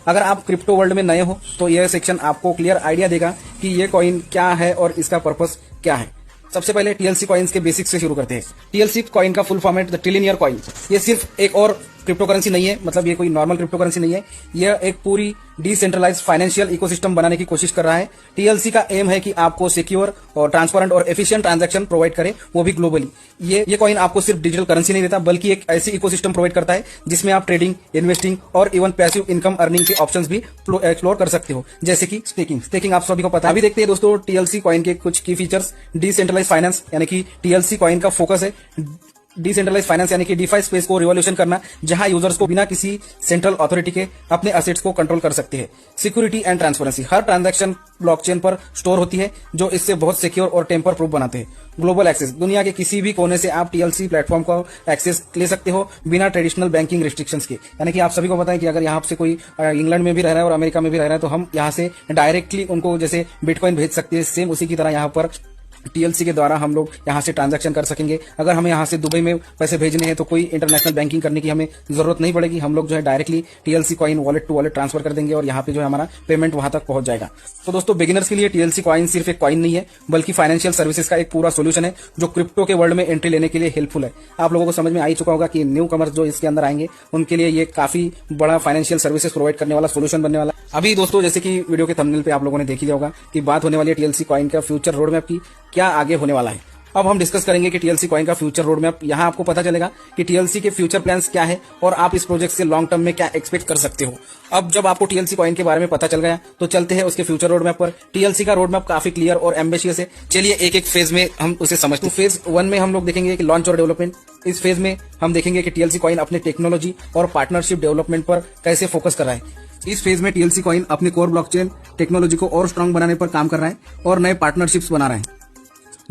अगर आप crypto world में नए हो तो यह सेक्शन आपको क्लियर आइडिया देगा कि ये कॉइन क्या है और इसका पर्पस क्या है। सबसे पहले टीएलसी कॉइन्स के बेसिक्स से शुरू करते हैं। टीएलसी कॉइन का full format the trillionaire coin. ये सिर्फ एक और क्रिप्टो करेंसी नहीं है, मतलब ये कोई नॉर्मल क्रिप्टो करेंसी नहीं है, यह एक पूरी डिसेंट्रलाइज्ड फाइनेंशियल इकोसिस्टम बनाने की कोशिश कर रहा है। टीएलसी का एम है कि आपको सिक्योर और ट्रांसपेरेंट और एफिशिएंट ट्रांजैक्शन प्रोवाइड करे, वो भी ग्लोबली। ये कॉइन आपको सिर्फ डिजिटल करेंसी नहीं देता, बल्कि एक ऐसी इकोसिस्टम प्रोवाइड करता है जिसमें आप ट्रेडिंग, इन्वेस्टिंग और इवन पैसिव इनकम अर्निंग के ऑप्शंस भी एक्सप्लोर कर सकते हो, जैसे कि स्टेकिंग आप सभी को पता है। अभी देखते हैं दोस्तों टीएलसी कॉइन के कुछ की फीचर्स। डिसेंट्रलाइज्ड फाइनेंस, यानी कि टीएलसी कॉइन का फोकस है डिसेंट्रलाइज फाइनेंस यानी कि डीफाई स्पेस को रिवॉल्यूशन करना, जहां यूजर्स को बिना किसी सेंट्रल अथॉरिटी के अपने असेट्स को कंट्रोल कर सकते हैं। Security and transparency, her transaction blockchain पर स्टोर होती है, जो इससे बहुत सिक्योर और टेम्पर प्रूफ बनाते हैं। ग्लोबल एक्सेस, दुनिया के किसी भी कोने से आप टीएलसी प्लेटफॉर्म का एक्सेस ले सकते हो बिना ट्रेडिशनल बैंकिंग रिस्ट्रिक्शंस के। यानी कि आप सभी को पता है कि अगर यहाँ से कोई इंग्लैंड में भी रह रहा है और अमेरिका में भी रह रहा है तो हम यहाँ से डायरेक्टली उनको जैसे बिटकॉइन भेज सकते हैं, सेम उसी की तरह यहाँ पर टीएलसी के द्वारा हम लोग यहाँ से ट्रांजैक्शन कर सकेंगे। अगर हमें यहाँ से दुबई में पैसे भेजने हैं तो कोई इंटरनेशनल बैंकिंग करने की हमें जरूरत नहीं पड़ेगी, हम लोग जो है directly TLC coin wallet to wallet transfer कर देंगे और यहाँ पे जो है हमारा पेमेंट वहां तक पहुंच जाएगा। तो दोस्तों बिगिनर्स के लिए टीएलसी कॉइन सिर्फ एक कॉइन नहीं है, बल्कि फाइनेंशियल सर्विसेज का एक पूरा सोल्यूशन है जो क्रिप्टो के वर्ल्ड में एंट्री लेने के लिए हेल्पफुल है। आप लोगों को समझ में आ ही चुका होगा कि न्यू कमर्स जो इसके अंदर आएंगे उनके लिए ये काफी बड़ा फाइनेंशियल सर्विसेज प्रोवाइड करने वाला सोल्यूशन बनने वाला। अभी दोस्तों जैसे कि वीडियो के थंबनेल पे आप लोगों ने देख लिया होगा कि बात होने वाली है टीएलसी कॉइन का फ्यूचर रोड मैप की, क्या आगे होने वाला है। अब हम डिस्कस करेंगे कि टीएलसी कॉइन का फ्यूचर रोड मैप। यहाँ आपको पता चलेगा कि टीएलसी के फ्यूचर प्लान्स क्या है और आप इस प्रोजेक्ट से लॉन्ग टर्म में क्या एक्सपेक्ट कर सकते हो। अब जब आपको टीएलसी कॉइन के बारे में पता चल गया तो चलते हैं उसके फ्यूचर रोड मैप पर। टीएलसी का रोड मैप काफी क्लियर और एम्बिशियस है। चलिए एक एक फेज में हम उसे समझते हैं। फेज 1 में हम लोग देखेंगे कि लॉन्च और डेवलपमेंट। इस फेज में हम देखेंगे कि टीएलसी कॉइन अपने टेक्नोलॉजी और पार्टनरशिप डेवलपमेंट पर कैसे फोकस कर रहा है। इस फेज में टीएलसी कॉइन अपने कोर ब्लॉकचेन टेक्नोलॉजी को और स्ट्रांग बनाने पर काम कर रहा है और नए पार्टनरशिप्स बना रहा है।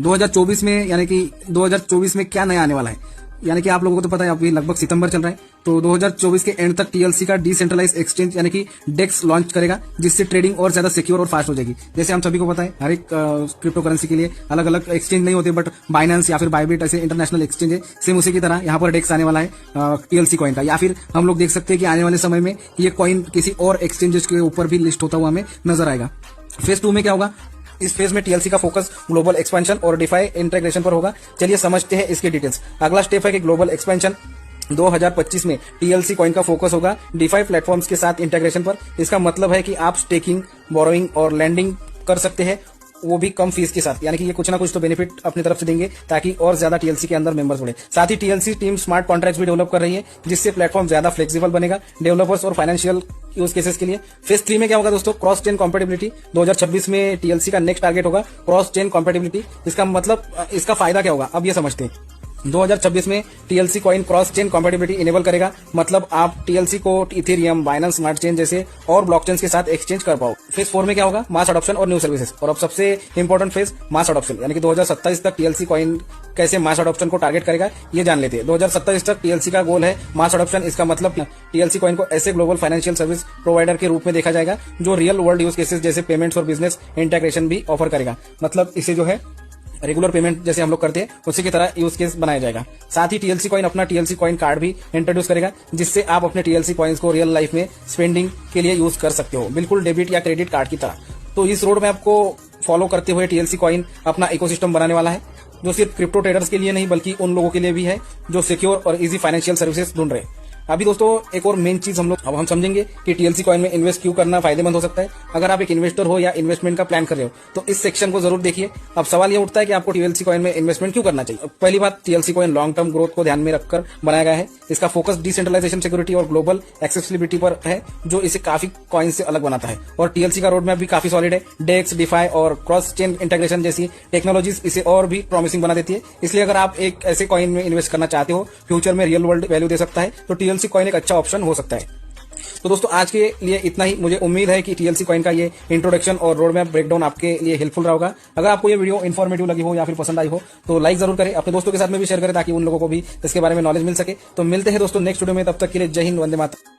2024 में यानी कि 2024 में क्या नया आने वाला है, यानी कि आप लोगों को तो पता है अभी लगभग सितंबर चल रहा है, तो 2024 के एंड तक टीएलसी का डिसेंट्रलाइज एक्सचेंज यानी कि डेक्स लॉन्च करेगा, जिससे ट्रेडिंग और ज्यादा सिक्योर और फास्ट हो जाएगी। जैसे हम सभी को पता है हर एक क्रिप्टो करेंसी के लिए अलग अलग एक्सचेंज नहीं होते, बट बाइनेंस या फिर बाइबिट ऐसे इंटरनेशनल एक्सचेंज है, सेम उसी की तरह यहाँ पर डेक्स आने वाला है टीएलसी कॉइन का। या फिर हम लोग देख सकते हैं कि आने वाले समय में ये कॉइन किसी और एक्सचेंजेस के ऊपर भी लिस्ट होता हुआ हमें नजर आएगा। फेज 2 में क्या होगा, इस फेज में टीएलसी का फोकस ग्लोबल एक्सपेंशन और डिफाई इंटीग्रेशन पर होगा। चलिए समझते हैं इसकी डिटेल्स। अगला स्टेप है कि ग्लोबल एक्सपेंशन। 2025 में टीएलसी कॉइन का फोकस होगा डिफाई प्लेटफॉर्म्स के साथ इंटीग्रेशन पर। इसका मतलब है कि आप स्टेकिंग, बोरोइंग और लैंडिंग कर सकते हैं, वो भी कम फीस के साथ। यानी कि ये कुछ ना कुछ तो बेनिफिट अपनी तरफ से देंगे ताकि और ज्यादा टीएलसी के अंदर मेंबर्स बढ़े। साथ ही टीएलसी टीम स्मार्ट कॉन्ट्रैक्ट्स भी डेवलप कर रही है, जिससे प्लेटफॉर्म ज्यादा फ्लेक्सिबल बनेगा डेवलपर्स और फाइनेंशियल यूज केसेस के लिए। फेज 3 में क्या होगा दोस्तों, क्रॉस चेन कॉम्पेटिबिलिटी। 2026 में टीएलसी का नेक्स्ट टारगेट होगा क्रॉस चेन कॉम्पेटिबिलिटी। इसका मतलब, इसका फायदा क्या होगा अब ये समझते हैं। 2026 में TLC coin cross chain compatibility enable करेगा, मतलब आप टीएलसी को इथेरियम, बाइनेंस स्मार्ट चेन जैसे और ब्लॉकचेन्स के साथ एक्सचेंज कर पाओ। फेज 4 में क्या होगा, मास अडॉप्शन और न्यू सर्विसेज। और अब सबसे इंपॉर्टेंट फेज मास अडॉप्शन, यानी कि 2027 तक टीएलसी कॉइन कैसे मास अडॉप्शन को टारगेट करेगा ये जान लेते हैं। 2027 तक टीएलसी का गोल है मास अडॉप्शन। इसका मतलब टीएलसी कॉइन को ऐसे ग्लोबल फाइनेंशियल सर्विस प्रोवाइडर के रूप में देखा जाएगा जो रियल वर्ल्ड यूज केसेस जैसे पेमेंट्स और बिजनेस इंटीग्रेशन भी ऑफर करेगा। मतलब इसे जो है रेगुलर पेमेंट जैसे हम लोग करते हैं उसी की तरह यूज केस बनाया जाएगा। साथ ही टीएलसी कॉइन अपना टीएलसी कॉइन कार्ड भी इंट्रोड्यूस करेगा, जिससे आप अपने टीएलसी कॉइन्स को रियल लाइफ में स्पेंडिंग के लिए यूज कर सकते हो, बिल्कुल डेबिट या क्रेडिट कार्ड की तरह। तो इस रोड मैप को फॉलो करते हुए टीएलसी कॉइन अपना इकोसिस्टम बनाने वाला है, जो सिर्फ क्रिप्टो ट्रेडर्स के लिए नहीं बल्कि उन लोगों के लिए भी है जो सिक्योर और इजी फाइनेंशियल सर्विसेज ढूंढ रहे हैं। अभी दोस्तों एक और मेन चीज हम समझेंगे कि टीएलसी कॉइन में इन्वेस्ट क्यों करना फायदेमंद हो सकता है। अगर आप एक इन्वेस्टर हो या इन्वेस्टमेंट का प्लान कर रहे हो तो इस सेक्शन को जरूर देखिए। अब सवाल ये उठता है कि आपको टीएलसी कॉइन में इन्वेस्टमेंट क्यों करना चाहिए। पहली बात, TLC coin long term growth को ध्यान में रखकर बनाया गया है। इसका फोकस डिसेंट्रलाइजेशन, सिक्योरिटी और ग्लोबल एक्सेसिबिलिटी पर है, जो इसे काफी कॉइन से अलग बनाता है। और टीएलसी का रोड मैप भी काफी सॉलिड है। डेक्स, डिफाई और क्रॉस चेन इंटीग्रेशन जैसी टेक्नोलॉजीज इसे और भी प्रॉमिसिंग बना देती है। इसलिए अगर आप एक ऐसे कॉइन में इन्वेस्ट करना चाहते हो फ्यूचर में रियल वर्ल्ड वैल्यू दे सकता है, तो टीएलसी कॉइन एक अच्छा ऑप्शन हो सकता है। तो दोस्तों आज के लिए इतना ही। मुझे उम्मीद है कि टीएलसी कॉइन का ये इंट्रोडक्शन और रोड मैप ब्रेकडाउन आपके लिए हेल्पफुल रहा होगा। अगर आपको ये वीडियो इन्फॉर्मेटिव लगी हो या फिर पसंद आई हो तो लाइक जरूर करें, अपने दोस्तों के साथ में भी शेयर करें ताकि उन लोगों को भी इसके बारे में नॉलेज मिल सके। तो मिलते हैं दोस्तों नेक्स्ट वीडियो में, तब तक के लिए जय हिंद, वंदे मातरम।